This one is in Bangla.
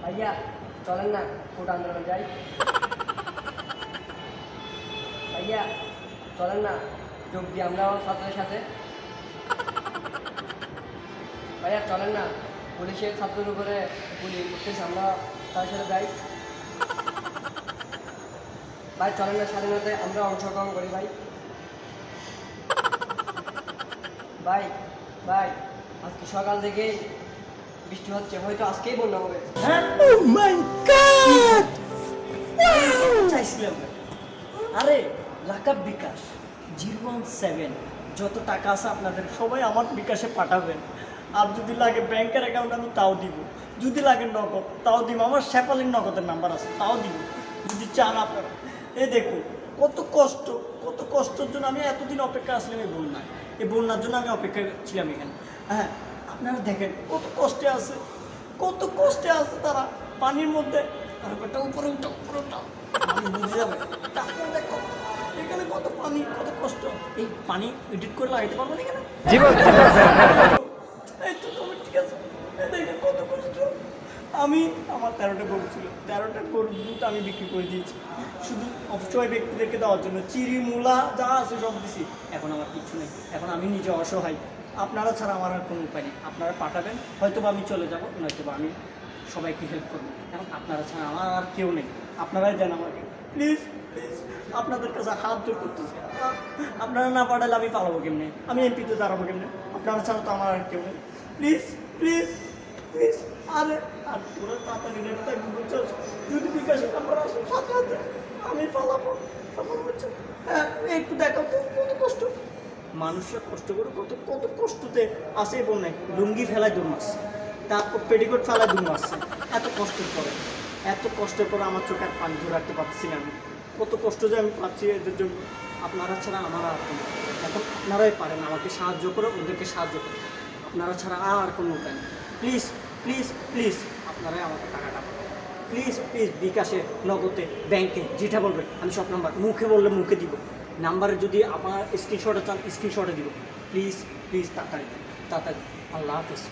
ভাইয়া চলেন না কোটা আন্দোলন যাই। ভাইয়া চলেন না যোগ দিই আমরাও ছাত্রের সাথে। ভাইয়া চলেন না পুলিশের ছাত্রের উপরে গুলি করতেছে, আমরা তার সাথে যাই। ভাই চলেন না স্বাধীনতায় আমরা অংশগ্রহণ করি ভাই। ভাই ভাই আজকে সকাল থেকেই বৃষ্টি হচ্ছে, হয়তো আজকেই বন্যা হবে। চাইছিলাম না। আরে লাকাব বিকাশ 017 যত টাকা আছে আপনাদের সবাই আমার বিকাশে পাঠাবেন। আর যদি লাগে ব্যাংকের অ্যাকাউন্ট আমি তাও দিব, যদি লাগে নগদ তাও দিব, আমার শেফালির নগদের নাম্বার আছে তাও দিব যদি চান আপনারা। এই দেখুন কত কষ্টর জন্য আমি এতদিন অপেক্ষা আসলাম এই বন্যার জন্য আমি অপেক্ষা ছিলাম এখানে। হ্যাঁ আপনারা দেখেন কত কষ্টে আছে তারা পানির মধ্যে। তারপরটা উপরে উঠাও আমি বুঝে যাবে। তারপর দেখো এখানে কত পানি কত কষ্ট। এই পানি এডিট করে লাগাইতে পারবো না এখানে? এই তো তুমি ঠিক আছে। এই দেখেন কত কষ্ট। আমি আমার 13টা গরু ছিল, 13টা গরুর দুধ আমি বিক্রি করে দিয়েছি শুধু অসহায় ব্যক্তিদেরকে দেওয়ার জন্য। চিড়ি মূলা যা আছে সব দিছি, এখন আমার কিচ্ছু নেই, এখন আমি নিজে অসহায়। আপনারা ছাড়া আমার আর কোনো উপায় নেই। আপনারা পাঠাবেন, হয়তো বা আমি চলে যাবো, নয়তো বা আমি সবাইকে হেল্প করবো। এখন আপনারা ছাড়া আমার আর কেউ নেই, আপনারাই দেন আমাকে প্লিজ আপনাদের কাছে হাত জোর করতেছি। আপনারা না পাঠালে আমি পালাবো কেমনে, আমি এমপিতে দাঁড়াবো কেমনে? আপনারা ছাড়া তো আমার আর কেউ নেই। প্লিজ আরে আর তোরা তাড়াতাড়ি নেটটা বুঝছো, যদি বিকাশের নাম্বার আসে সাথে সাথে আমি পালাবো। তারপর বুঝছো হ্যাঁ একটু দেখো তো কত কষ্ট মানুষরা কষ্ট করে কত কষ্টতে আসে বন্যায় লুঙ্গি ফেলায় দৌড় মারছে, তারপর পেটিকোট ফেলায় দৌড় মারছে। এত কষ্টের পরে আমার চোখে আর পানি ধরে রাখতে পারছি না। আমি কত কষ্ট যে আমি পাচ্ছি এদের জন্য। আপনারা ছাড়া আমার আর কোনো, এখন আপনারাই পারেন আমাকে সাহায্য করে, ওদেরকে সাহায্য করে। আপনারা ছাড়া আর কোনো উপায় নেই। প্লিজ আপনারাই আমাকে টাকাটা প্লিজ বিকাশে নগদে ব্যাংকে যেটা বলবে আমি সব নাম্বার মুখে বললে মুখে দিব, নাম্বারে যদি আপনার স্ক্রিনশটে চান স্ক্রিনশটে দিব। প্লিজ তাড়াতাড়ি। আল্লাহ হাফেজ।